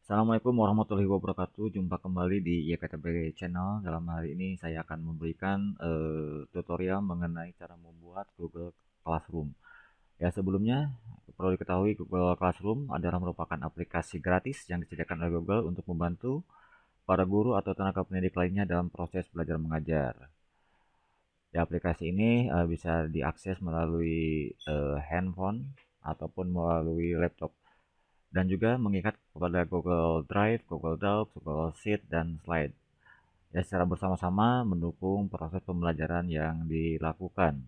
Assalamualaikum warahmatullahi wabarakatuh. Jumpa kembali di YKTB Channel. Dalam hari ini saya akan memberikan tutorial mengenai cara membuat Google Classroom. Ya, sebelumnya perlu diketahui Google Classroom adalah merupakan aplikasi gratis yang disediakan oleh Google untuk membantu para guru atau tenaga pendidik lainnya dalam proses belajar mengajar. Ya, aplikasi ini bisa diakses melalui handphone ataupun melalui laptop dan juga mengikat kepada Google Drive, Google Docs, Google Sheet, dan Slide. Ya, secara bersama-sama mendukung proses pembelajaran yang dilakukan.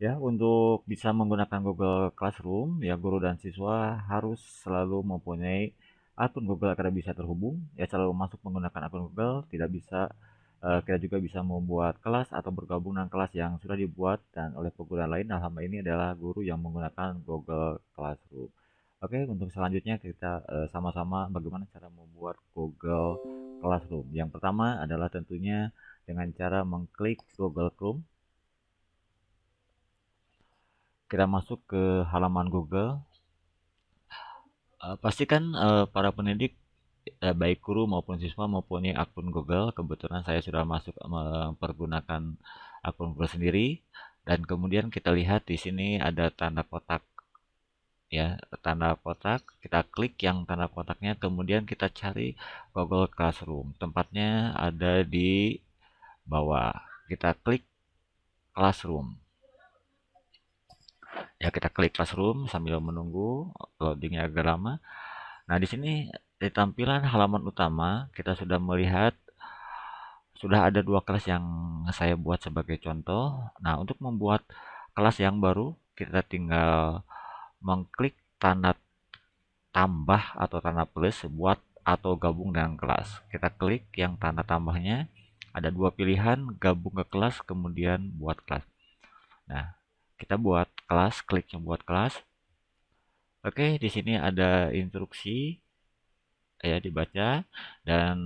Ya, untuk bisa menggunakan Google Classroom, ya guru dan siswa harus selalu mempunyai akun Google agar bisa terhubung. Ya, selalu masuk menggunakan akun Google, tidak bisa kita juga bisa membuat kelas atau bergabung dengan kelas yang sudah dibuat dan oleh pengguna lain. Nah, hal ini adalah guru yang menggunakan Google Classroom. Oke, untuk selanjutnya kita sama-sama bagaimana cara membuat Google Classroom. Yang pertama adalah tentunya dengan cara mengklik Google Chrome. Kita masuk ke halaman Google. Pastikan para pendidik baik guru maupun siswa mempunyai akun Google. Kebetulan saya sudah masuk mempergunakan akun Google sendiri. Dan kemudian kita lihat di sini ada tanda kotak, ya, tanda kotak. Kita klik yang tanda kotaknya, kemudian kita cari Google Classroom. Tempatnya ada di bawah. Kita klik Classroom. Ya, kita klik Classroom sambil menunggu loadingnya agak lama. Nah, di sini di tampilan halaman utama kita sudah melihat sudah ada dua kelas yang saya buat sebagai contoh. Nah, untuk membuat kelas yang baru, kita tinggal mengklik tanda tambah atau tanda plus buat atau gabung dengan kelas. Kita klik yang tanda tambahnya, ada dua pilihan, gabung ke kelas, kemudian buat kelas. Nah, kita buat kelas, klik yang buat kelas. Oke, di sini ada instruksi ya dibaca, dan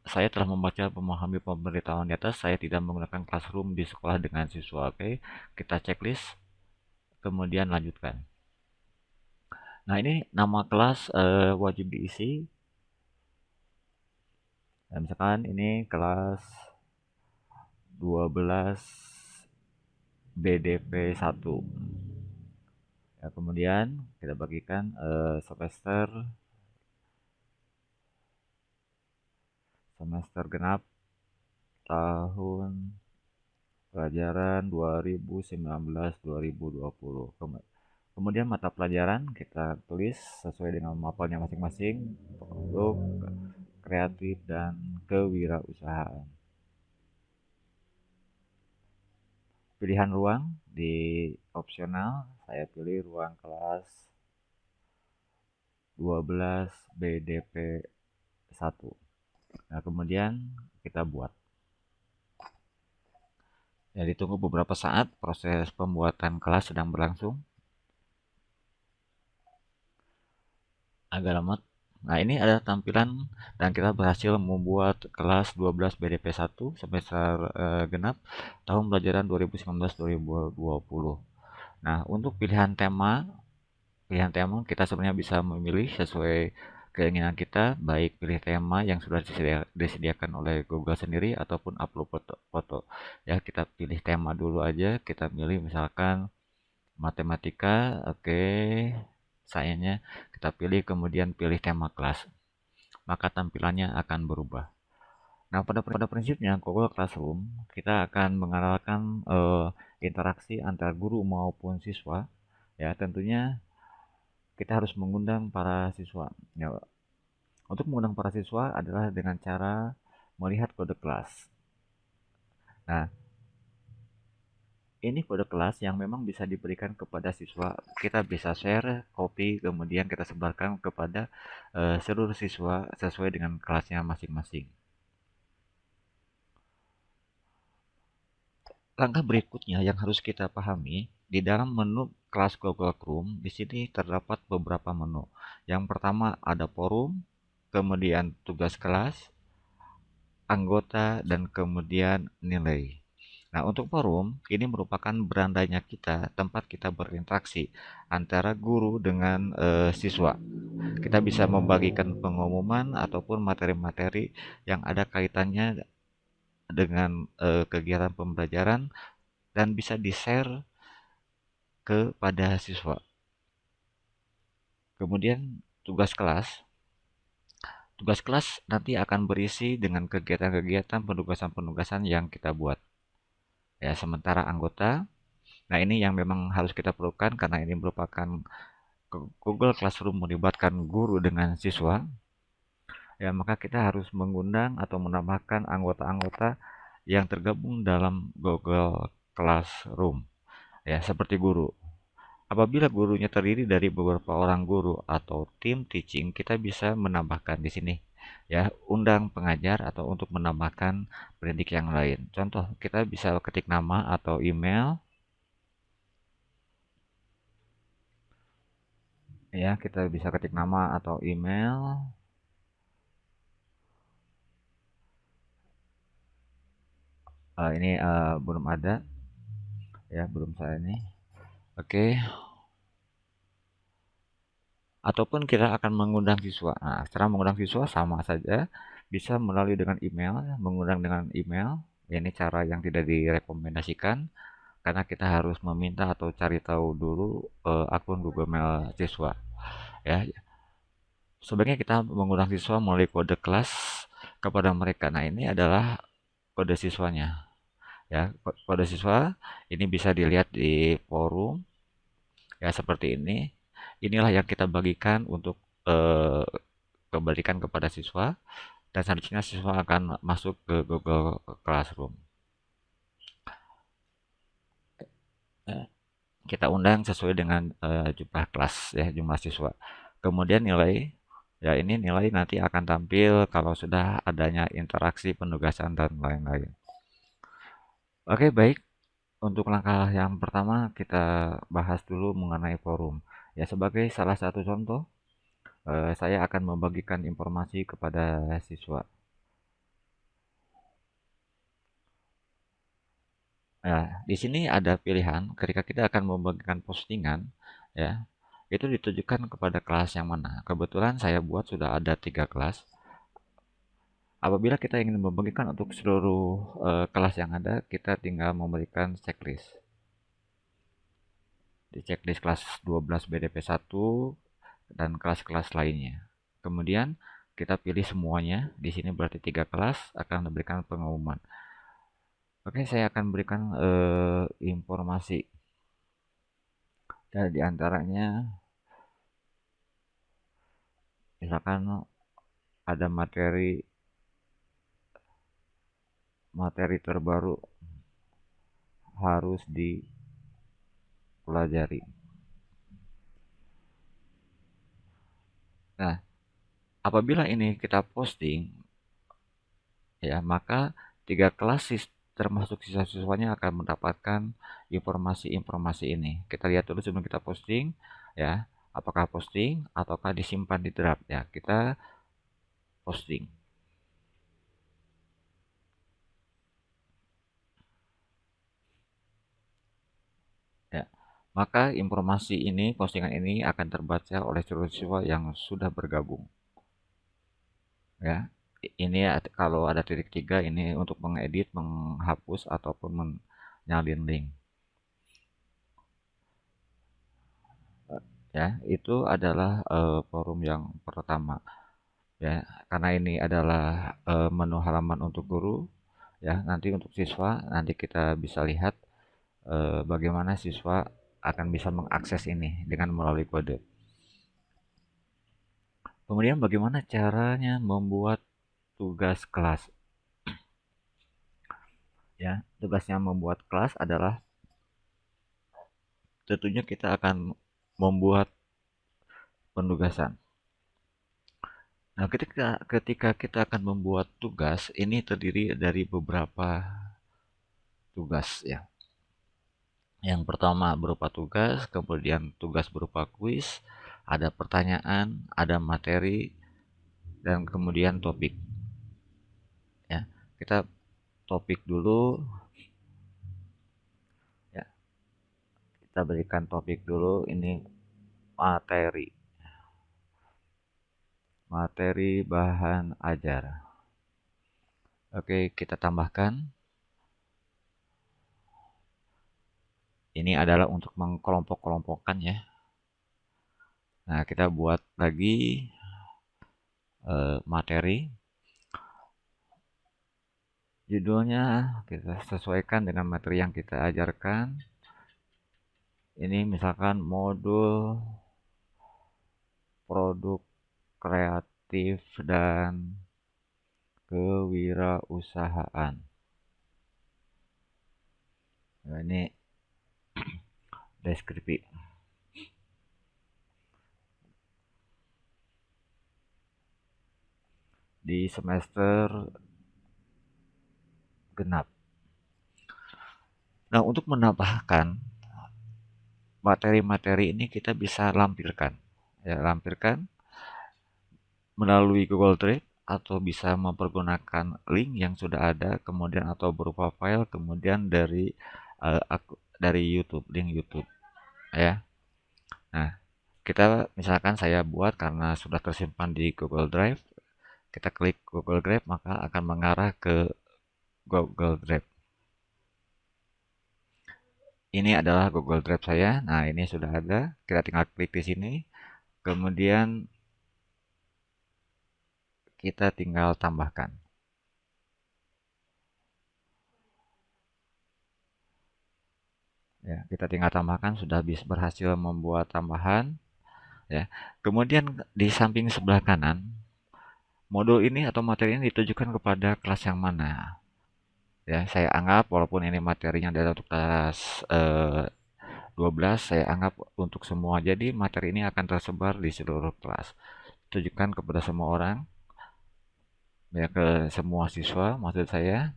saya telah membaca memahami pemberitahuan di atas. Saya tidak menggunakan classroom di sekolah dengan siswa. Oke, kita checklist kemudian lanjutkan. Nah, ini nama kelas wajib diisi. Dan misalkan ini kelas 12 BDP 1. Ya, kemudian kita bagikan semester genap tahun pelajaran 2019-2020. Kemudian mata pelajaran kita tulis sesuai dengan mapelnya masing-masing, untuk kreatif dan kewirausahaan. Pilihan ruang di opsional, saya pilih ruang kelas 12 BDP 1. Nah, kemudian kita buat. Ya, ditunggu beberapa saat, proses pembuatan kelas sedang berlangsung. Agak lama. Nah, ini ada tampilan dan kita berhasil membuat kelas 12 BDP 1 semester genap tahun pelajaran 2019-2020. Nah, untuk pilihan tema kita sebenarnya bisa memilih sesuai keinginan kita, baik pilih tema yang sudah disediakan oleh Google sendiri ataupun upload foto. Ya, kita pilih tema dulu aja, kita pilih misalkan matematika, oke. Sayangnya kita pilih kemudian pilih tema kelas, maka tampilannya akan berubah. Nah, pada prinsipnya Google Classroom kita akan mengenalkan interaksi antar guru maupun siswa. Ya, tentunya kita harus mengundang para siswa. Ya, untuk mengundang para siswa adalah dengan cara melihat kode kelas. Nah, ini kode kelas yang memang bisa diberikan kepada siswa. Kita bisa share, copy, kemudian kita sebarkan kepada seluruh siswa sesuai dengan kelasnya masing-masing. Langkah berikutnya yang harus kita pahami, di dalam menu kelas Google Chrome, di sini terdapat beberapa menu. Yang pertama ada forum, kemudian tugas kelas, anggota, dan kemudian nilai. Nah, untuk forum, ini merupakan berandanya kita, tempat kita berinteraksi antara guru dengan siswa. Kita bisa membagikan pengumuman ataupun materi-materi yang ada kaitannya dengan kegiatan pembelajaran dan bisa di-share kepada siswa. Kemudian tugas kelas nanti akan berisi dengan kegiatan-kegiatan penugasan-penugasan yang kita buat. Ya, sementara anggota, nah ini yang memang harus kita perlukan karena ini merupakan Google Classroom melibatkan guru dengan siswa. Ya, maka kita harus mengundang atau menambahkan anggota-anggota yang tergabung dalam Google Classroom. Ya, seperti guru. Apabila gurunya terdiri dari beberapa orang guru atau tim teaching, kita bisa menambahkan di sini ya, undang pengajar atau untuk menambahkan pendidik yang lain. Contoh, kita bisa ketik nama atau email ya, kita bisa ketik nama atau email. Ini belum ada ya, belum saya ini. Oke, ataupun kita akan mengundang siswa. Nah, cara mengundang siswa sama saja, bisa melalui dengan email, mengundang dengan email. Ini cara yang tidak direkomendasikan karena kita harus meminta atau cari tahu dulu akun Google Mail siswa. Ya, sebaiknya kita mengundang siswa melalui kode kelas kepada mereka. Nah, ini adalah kode siswanya. Ya, kode siswa ini bisa dilihat di forum ya seperti ini. Inilah yang kita bagikan untuk eh, kembalikan kepada siswa dan selanjutnya siswa akan masuk ke Google Classroom. Eh, Kita undang sesuai dengan jumlah kelas ya, jumlah siswa. Kemudian nilai ya, ini nilai nanti akan tampil kalau sudah adanya interaksi penugasan dan lain-lain. Oke, baik. Untuk langkah yang pertama kita bahas dulu mengenai forum. Ya, sebagai salah satu contoh, saya akan membagikan informasi kepada siswa. Nah, di sini ada pilihan ketika kita akan membagikan postingan, ya, itu ditujukan kepada kelas yang mana. Kebetulan saya buat sudah ada 3 kelas. Apabila kita ingin membagikan untuk seluruh kelas yang ada, kita tinggal memberikan checklist. Di checklist kelas 12 BDP 1 dan kelas-kelas lainnya. Kemudian kita pilih semuanya. Di sini berarti 3 kelas akan memberikan pengumuman. Oke, saya akan berikan informasi. Dan di antaranya, misalkan ada materi terbaru harus dipelajari. Nah, apabila ini kita posting, ya maka 3 kelas termasuk siswa-siswanya akan mendapatkan informasi-informasi ini. Kita lihat dulu sebelum kita posting, ya, apakah posting ataukah disimpan di draft ya. Kita posting. Ya. Maka informasi ini, postingan ini akan terbaca oleh seluruh siswa yang sudah bergabung. Ya. Ini kalau ada titik 3 ini untuk mengedit, menghapus ataupun menyalin link. Ya, itu adalah forum yang pertama. Ya, karena ini adalah menu halaman untuk guru, ya, nanti untuk siswa, nanti kita bisa lihat bagaimana siswa akan bisa mengakses ini dengan melalui kode. Kemudian bagaimana caranya membuat tugas kelas? Ya, tugasnya membuat kelas adalah tentunya kita akan membuat penugasan. Nah, ketika kita akan membuat tugas, ini terdiri dari beberapa tugas ya. Yang pertama berupa tugas, kemudian tugas berupa kuis, ada pertanyaan, ada materi, dan kemudian topik. Ya, kita topik dulu. kita berikan topik dulu, ini materi bahan ajar. Oke, kita tambahkan. Ini adalah untuk mengkelompok-kelompokkan ya. Nah, kita buat lagi materi. Judulnya kita sesuaikan dengan materi yang kita ajarkan. Ini misalkan modul produk kreatif dan kewirausahaan. Nah, ini deskripsi. Di semester genap. Nah, untuk menambahkan materi-materi ini kita bisa lampirkan. Ya, lampirkan melalui Google Drive atau bisa mempergunakan link yang sudah ada, kemudian atau berupa file, kemudian dari YouTube, link YouTube, ya. Nah, kita misalkan saya buat karena sudah tersimpan di Google Drive, kita klik Google Drive maka akan mengarah ke Google Drive. Ini adalah Google Drive saya. Nah, ini sudah ada. Kita tinggal klik di sini. Kemudian kita tinggal tambahkan. Ya, kita tinggal tambahkan, sudah bisa berhasil membuat tambahan. Ya, kemudian di samping sebelah kanan, modul ini atau materi ini ditujukan kepada kelas yang mana? Ya, saya anggap walaupun ini materinya adalah untuk kelas 12, saya anggap untuk semua. Jadi materi ini akan tersebar di seluruh kelas. Ditujukan kepada semua orang, ya ke semua siswa maksud saya.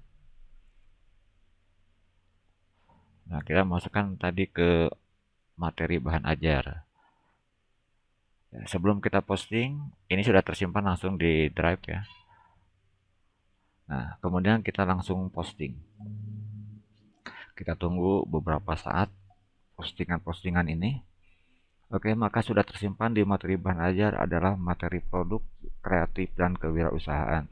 Nah, kita masukkan tadi ke materi bahan ajar. Ya, sebelum kita posting, ini sudah tersimpan langsung di Drive ya. Nah, kemudian kita langsung posting. Kita tunggu beberapa saat postingan-postingan ini. Oke, maka sudah tersimpan di materi bahan ajar adalah materi produk kreatif dan kewirausahaan.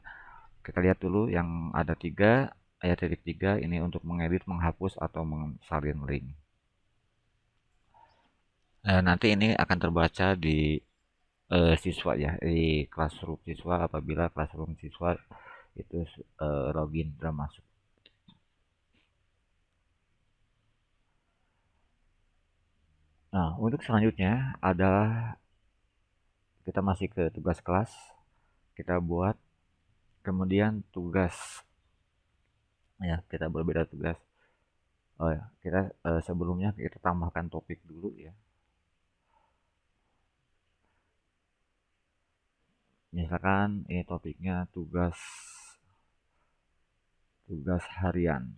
Kita lihat dulu yang ada 3, ayat titik 3 ini untuk mengedit, menghapus, atau mensalin link. Nanti ini akan terbaca di siswa ya, di classroom siswa apabila classroom siswa itu login dan masuk. Nah, untuk selanjutnya adalah kita masih ke tugas kelas. Kita buat kemudian tugas ya, kita berbeda tugas. Oh ya, kita sebelumnya kita tambahkan topik dulu ya. Misalkan ini topiknya tugas harian.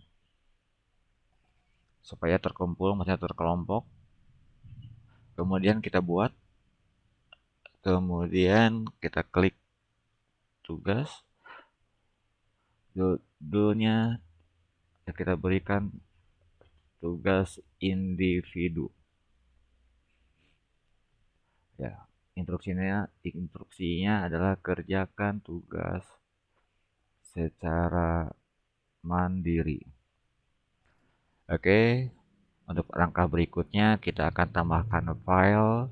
Supaya terkumpul, maksudnya terkelompok. Kemudian kita buat, kemudian kita klik tugas. Judulnya kita berikan tugas individu. Ya, instruksinya adalah kerjakan tugas secara mandiri. Oke, untuk langkah berikutnya kita akan tambahkan file.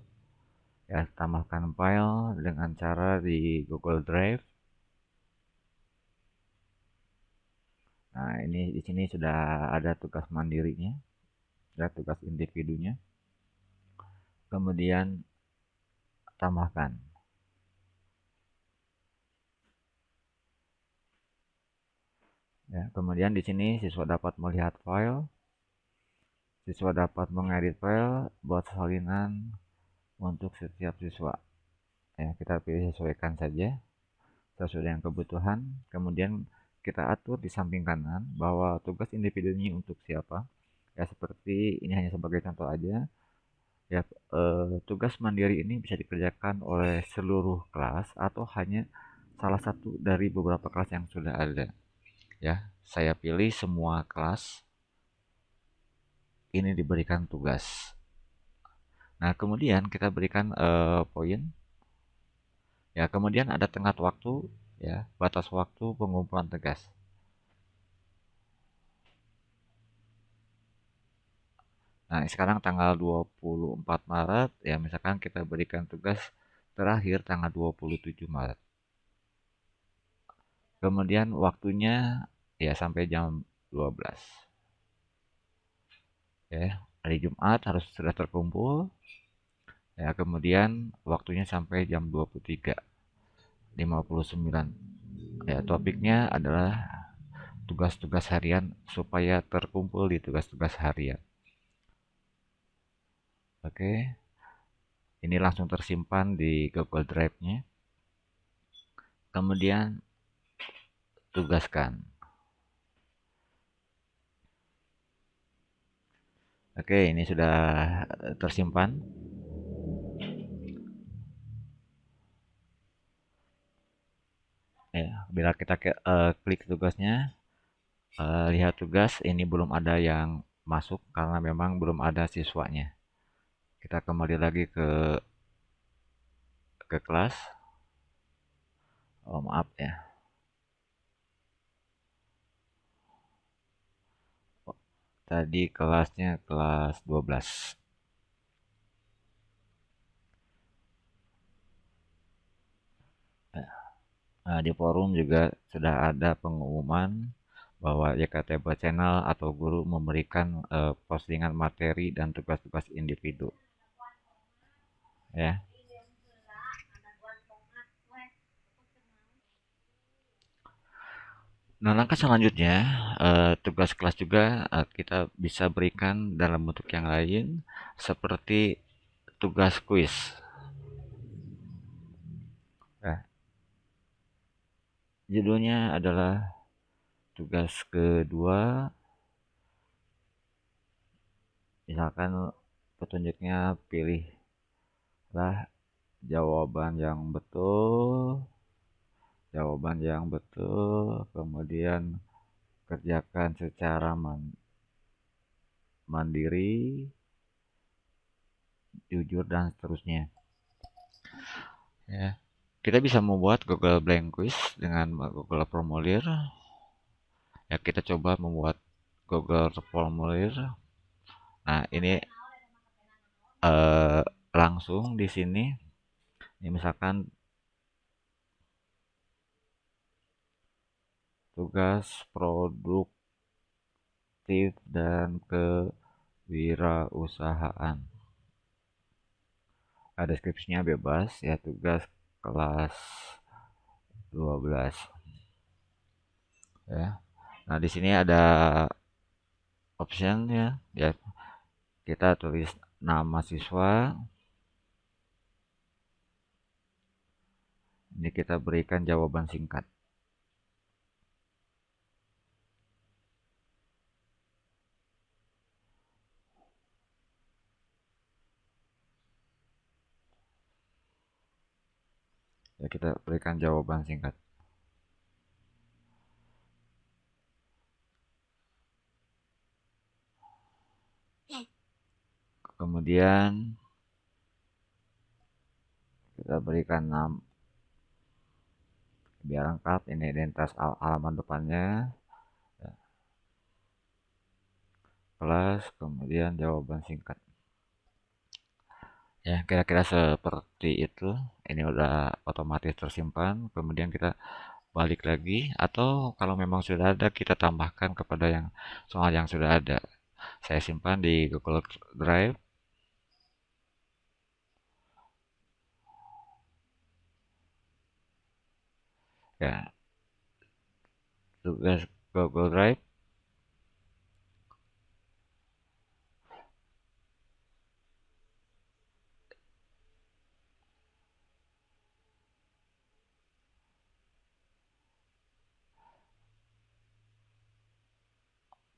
Ya, tambahkan file dengan cara di Google Drive. Nah, ini di sini sudah ada tugas mandirinya, ada tugas individunya. Kemudian tambahkan. Ya, kemudian di sini siswa dapat melihat file, siswa dapat mengedit file, buat salinan untuk setiap siswa. Ya, kita pilih sesuaikan saja sesuai dengan kebutuhan. Kemudian kita atur di samping kanan bahwa tugas individu ini untuk siapa. Ya, seperti ini hanya sebagai contoh aja. Ya, tugas mandiri ini bisa dikerjakan oleh seluruh kelas atau hanya salah satu dari beberapa kelas yang sudah ada. Ya, saya pilih semua kelas ini diberikan tugas. Nah, kemudian kita berikan poin. Ya, kemudian ada tenggat waktu, ya, batas waktu pengumpulan tugas. Nah, sekarang tanggal 24 Maret, ya misalkan kita berikan tugas terakhir tanggal 27 Maret. Kemudian waktunya ya sampai jam 12. Ya, hari Jumat harus sudah terkumpul. Ya, kemudian waktunya sampai jam 23.59. Ya, topiknya adalah tugas-tugas harian supaya terkumpul di tugas-tugas harian. Oke, ini langsung tersimpan di Google Drive-nya. Kemudian tugaskan. Oke, ini sudah tersimpan. Ya, bila kita klik tugasnya, lihat tugas, ini belum ada yang masuk karena memang belum ada siswanya. Kita kembali lagi ke kelas. Oh, maaf ya. Tadi kelasnya kelas 12. Nah, di forum juga sudah ada pengumuman bahwa YKTB Channel atau guru memberikan postingan materi dan tugas-tugas individu. Ya. Nah, langkah selanjutnya, tugas kelas juga kita bisa berikan dalam bentuk yang lain, seperti tugas kuis. Nah, judulnya adalah tugas kedua. Misalkan petunjuknya pilihlah jawaban yang betul, kemudian kerjakan secara mandiri, jujur, dan seterusnya. Ya. Kita bisa membuat Google Blank Quiz dengan Google Formulir. Ya, kita coba membuat Google Formulir. Nah, ini langsung di sini. Ini misalkan tugas produktif dan kewirausahaan. Deskripsinya bebas ya, tugas kelas 12 ya. Nah, di sini ada option ya. Ya, kita tulis nama siswa. Ini kita berikan jawaban singkat. Ya, kita berikan jawaban singkat. Kemudian kita berikan nama biar lengkap, ini identitas halaman depannya, ya, kelas, kemudian jawaban singkat. Ya, kira-kira seperti itu. Ini udah otomatis tersimpan. Kemudian kita balik lagi, atau kalau memang sudah ada, kita tambahkan kepada yang soal yang sudah ada. Saya simpan di Google Drive. Ya, tugas Google Drive.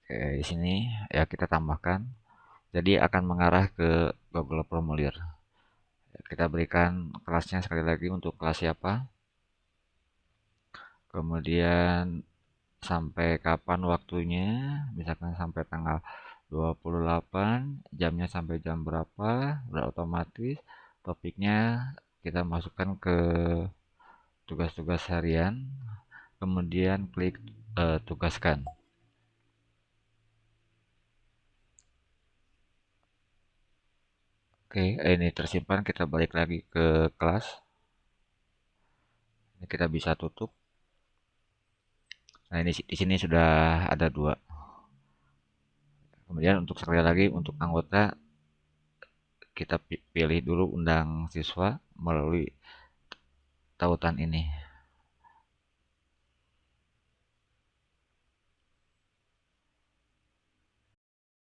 Oke, di sini ya kita tambahkan. Jadi akan mengarah ke Google Formulir. Kita berikan kelasnya sekali lagi untuk kelas siapa. Kemudian sampai kapan waktunya, misalkan sampai tanggal 28, jamnya sampai jam berapa, udah otomatis. Topiknya kita masukkan ke tugas-tugas harian, kemudian klik tugaskan. Oke, ini tersimpan, kita balik lagi ke kelas. Ini kita bisa tutup. Nah, ini di sini sudah ada dua. Kemudian untuk sekali lagi untuk anggota kita pilih dulu undang siswa melalui tautan ini.